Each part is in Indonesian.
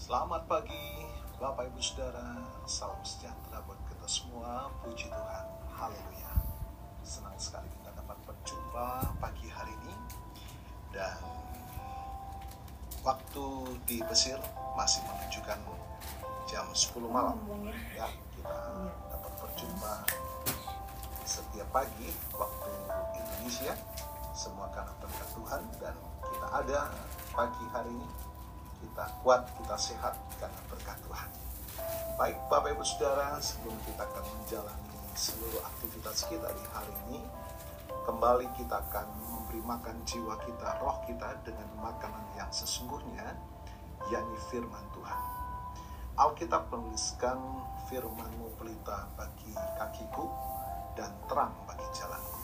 Selamat pagi Bapak Ibu Saudara, salam sejahtera buat kita semua, puji Tuhan, haleluya. Senang sekali kita dapat berjumpa pagi hari ini. Dan waktu di Mesir masih menunjukkan jam 10 malam ya. Kita dapat berjumpa setiap pagi waktu Indonesia, semua karena berkat Tuhan. Dan kita ada pagi hari ini, kita kuat, kita sehat karena berkat Tuhan. Baik Bapak Ibu Saudara, sebelum kita akan menjalani seluruh aktivitas kita di hari ini, kembali kita akan memberi makan jiwa kita, roh kita dengan makanan yang sesungguhnya, yakni firman Tuhan. Alkitab menuliskan, firman-Mu pelita bagi kakiku dan terang bagi jalanku.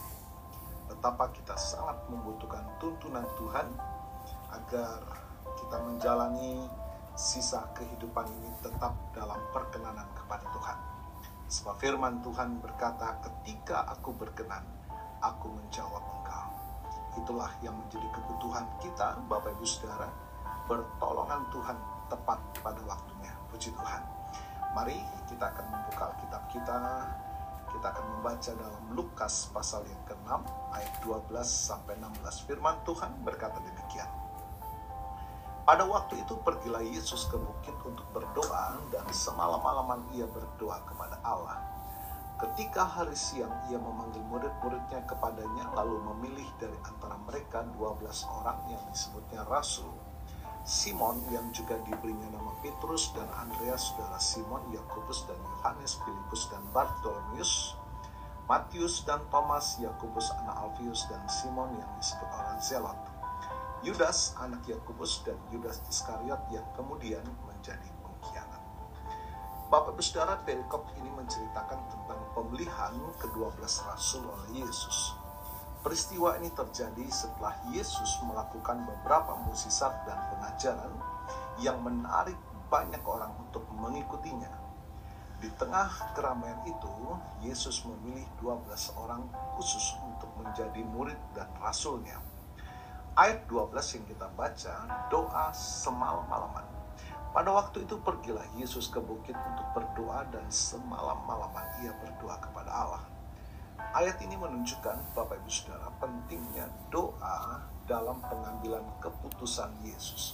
Betapa kita sangat membutuhkan tuntunan Tuhan agar kita menjalani sisa kehidupan ini tetap dalam perkenanan kepada Tuhan. Sebab firman Tuhan berkata, ketika aku berkenan, aku menjawab engkau. Itulah yang menjadi kebutuhan kita, Bapak Ibu Saudara, pertolongan Tuhan tepat pada waktunya. Puji Tuhan. Mari kita akan membuka Alkitab kita. Kita akan membaca dalam Lukas pasal yang ke-6 ayat 12 sampai 16. Firman Tuhan berkata demikian. Pada waktu itu pergilah Yesus ke bukit untuk berdoa, dan semalam-malaman ia berdoa kepada Allah. Ketika hari siang ia memanggil murid-muridnya kepadanya, lalu memilih dari antara mereka 12 orang yang disebutnya rasul. Simon yang juga diberinya nama Petrus, dan Andreas saudara Simon, Yakobus dan Yohanes, Filipus dan Bartolomeus, Matius dan Thomas, Yakobus anak Alfius dan Simon yang disebut orang Zelot, Yudas anak Yakobus, dan Yudas Iskariot yang kemudian menjadi pengkhianat. Bapak Ibu Saudara, perikop ini menceritakan tentang pemilihan ke-12 rasul oleh Yesus. Peristiwa ini terjadi setelah Yesus melakukan beberapa mukjizat dan pengajaran yang menarik banyak orang untuk mengikutinya. Di tengah keramaian itu, Yesus memilih 12 orang khusus untuk menjadi murid dan rasulnya. Ayat 12 yang kita baca, doa semalam-malaman. Pada waktu itu pergilah Yesus ke bukit untuk berdoa, dan semalam-malaman ia berdoa kepada Allah. Ayat ini menunjukkan, Bapak Ibu Saudara, pentingnya doa dalam pengambilan keputusan Yesus.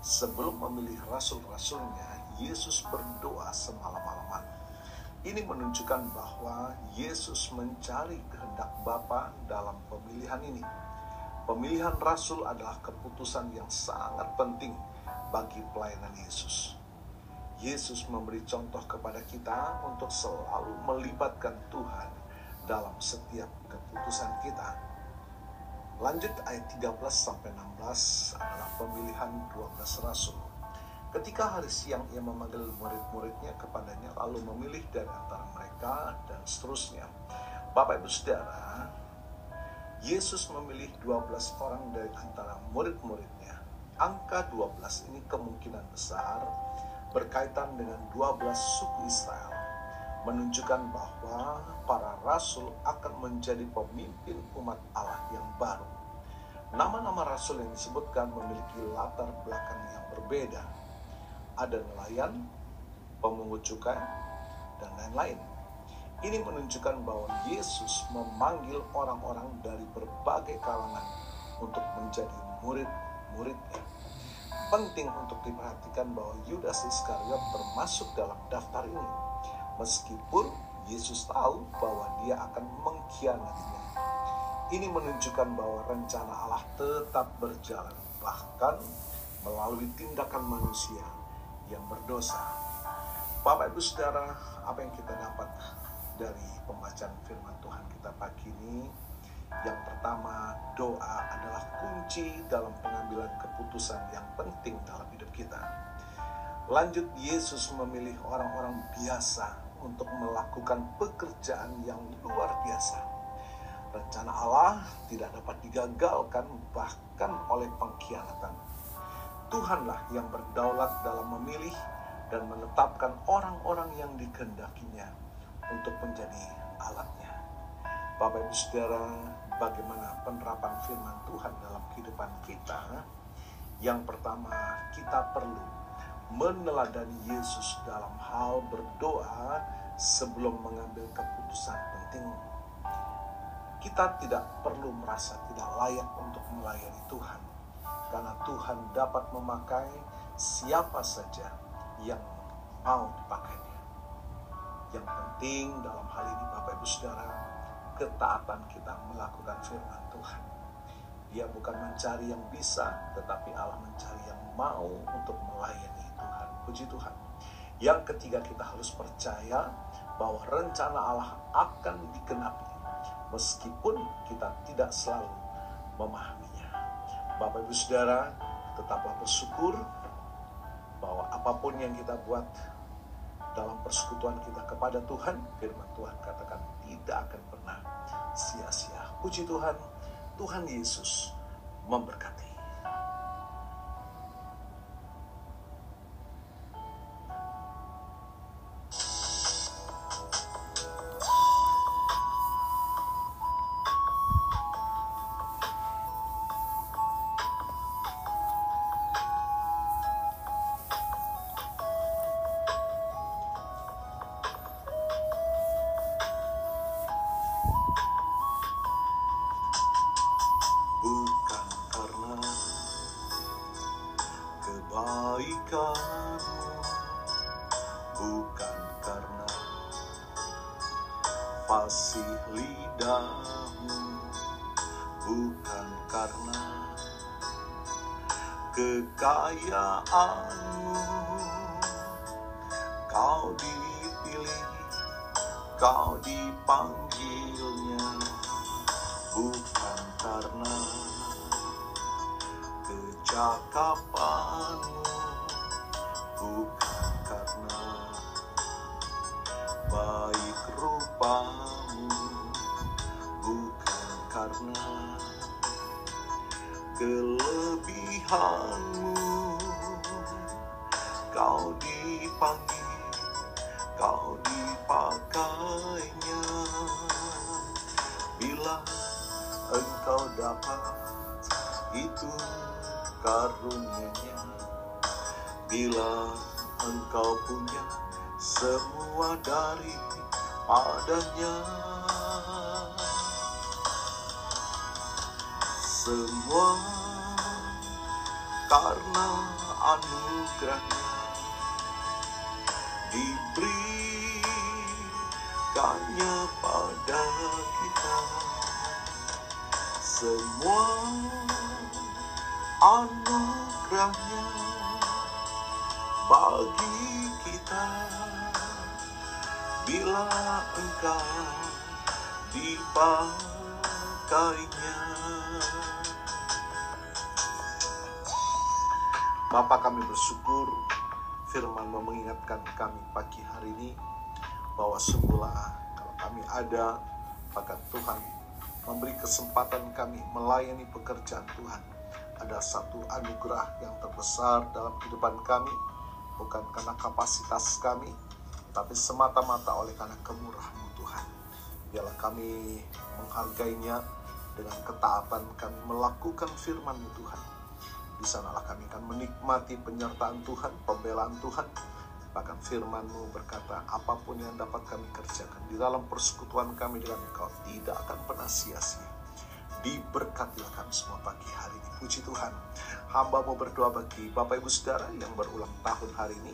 Sebelum memilih rasul-rasulnya, Yesus berdoa semalam-malaman. Ini menunjukkan bahwa Yesus mencari kehendak Bapa dalam pemilihan ini. Pemilihan rasul adalah keputusan yang sangat penting bagi pelayanan Yesus. Yesus memberi contoh kepada kita untuk selalu melibatkan Tuhan dalam setiap keputusan kita. Lanjut ayat 13-16 adalah pemilihan 12 rasul. Ketika hari siang ia memanggil murid-muridnya kepadanya, lalu memilih dari antara mereka, dan seterusnya. Bapak Ibu Saudara, Yesus memilih 12 orang dari antara murid-muridnya. Angka 12 ini kemungkinan besar berkaitan dengan 12 suku Israel, menunjukkan bahwa para rasul akan menjadi pemimpin umat Allah yang baru. Nama-nama rasul yang disebutkan memiliki latar belakang yang berbeda. Ada nelayan, pemungut cukai, dan lain-lain. Ini menunjukkan bahwa Yesus memanggil orang-orang dari berbagai kalangan untuk menjadi murid-muridnya. Penting untuk diperhatikan bahwa Yudas Iskariot termasuk dalam daftar ini, meskipun Yesus tahu bahwa dia akan mengkhianatinya. Ini menunjukkan bahwa rencana Allah tetap berjalan, bahkan melalui tindakan manusia yang berdosa. Bapak Ibu Saudara, apa yang kita dapat dari pembacaan firman Tuhan kita pagi ini? Yang pertama, doa adalah kunci dalam pengambilan keputusan yang penting dalam hidup kita. Lanjut, Yesus memilih orang-orang biasa untuk melakukan pekerjaan yang luar biasa. Rencana Allah tidak dapat digagalkan bahkan oleh pengkhianatan. Tuhanlah yang berdaulat dalam memilih dan menetapkan orang-orang yang dikehendakinya untuk menjadi alatnya. Bapak Ibu Saudara, bagaimana penerapan firman Tuhan dalam kehidupan kita? Yang pertama, kita perlu meneladani Yesus dalam hal berdoa sebelum mengambil keputusan penting. Kita tidak perlu merasa tidak layak untuk melayani Tuhan, karena Tuhan dapat memakai siapa saja yang mau dipakainya. Yang penting dalam hal ini Bapak Ibu Saudara, ketaatan kita melakukan firman Tuhan. Dia bukan mencari yang bisa, tetapi Allah mencari yang mau untuk melayani Tuhan. Puji Tuhan. Yang ketiga, kita harus percaya bahwa rencana Allah akan digenapi meskipun kita tidak selalu memahaminya. Bapak Ibu Saudara, tetaplah bersyukur bahwa apapun yang kita buat dalam persekutuan kita kepada Tuhan, firman Tuhan katakan tidak akan pernah sia-sia. Puji Tuhan, Tuhan Yesus memberkati. Bukan karena kebaikanmu, bukan karena fasih lidahmu, bukan karena kekayaanmu, kau dipilih, kau dipanggilnya. Bukan karena kecakapanmu, bukan karena baik rupamu, bukan karena kelebihanmu, kau dipanggil, kau dipakainya. Bila engkau dapat itu karunia-Nya, bila engkau punya semua dari padanya, semua karena anugerah-Nya diberikannya pada kita. Semua anugerah-Nya bagi kita, bila engkau dipakainya. Bapa, kami bersyukur firman-Mu mengingatkan kami pagi hari ini bahwa semula kalau kami ada, maka Tuhan memberi kesempatan kami melayani pekerjaan Tuhan. Ada satu anugerah yang terbesar dalam kehidupan kami, bukan karena kapasitas kami, tapi semata-mata oleh karena kemurahan-Mu Tuhan. Biarlah kami menghargainya dengan ketaatan kami melakukan firman-Mu Tuhan. Di sanalah kami akan menikmati penyertaan Tuhan, pembelaan Tuhan. Bahkan firman-Mu berkata, apapun yang dapat kami kerjakan di dalam persekutuan kami dengan Engkau tidak akan pernah sia-sia. Diberkatilah kami semua pagi hari ini. Puji Tuhan. Hamba-Mu berdoa bagi Bapak Ibu Saudara yang berulang tahun hari ini,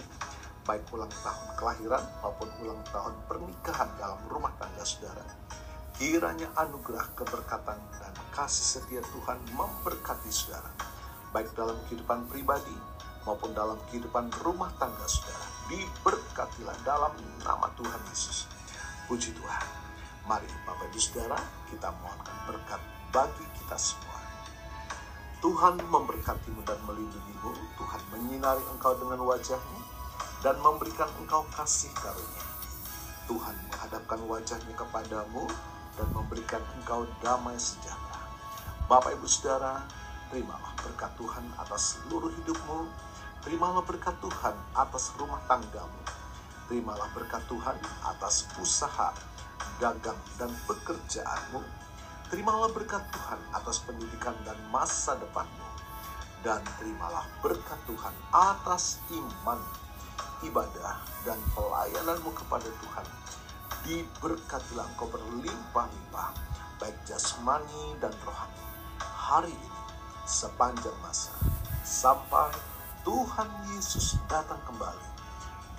baik ulang tahun kelahiran maupun ulang tahun pernikahan dalam rumah tangga saudara. Kiranya anugerah, keberkatan, dan kasih setia Tuhan memberkati saudara, baik dalam kehidupan pribadi maupun dalam kehidupan rumah tangga saudara. Diberkatilah dalam nama Tuhan Yesus. Puji Tuhan. Mari Bapak Ibu Saudara, kita mohonkan berkat bagi kita semua. Tuhan memberkatimu dan melindungimu. Tuhan menyinari engkau dengan wajah-Nya dan memberikan engkau kasih karunia. Tuhan menghadapkan wajah-Nya kepadamu dan memberikan engkau damai sejahtera. Bapak Ibu Saudara, terimalah berkat Tuhan atas seluruh hidupmu. Terimalah berkat Tuhan atas rumah tanggamu. Terimalah berkat Tuhan atas usaha, dagang, dan pekerjaanmu. Terimalah berkat Tuhan atas pendidikan dan masa depanmu. dan terimalah berkat Tuhan atas iman, ibadah, dan pelayananmu kepada Tuhan. Diberkatilah engkau berlimpah-limpah, baik jasmani dan rohani, hari ini sepanjang masa, sampai Tuhan Yesus datang kembali,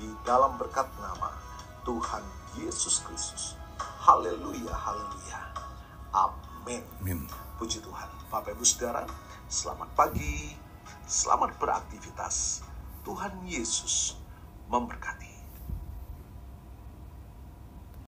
di dalam berkat nama Tuhan Yesus Kristus. Haleluya, haleluya. Amin. Puji Tuhan. Bapak Ibu Saudara, selamat pagi, selamat beraktivitas. Tuhan Yesus memberkati.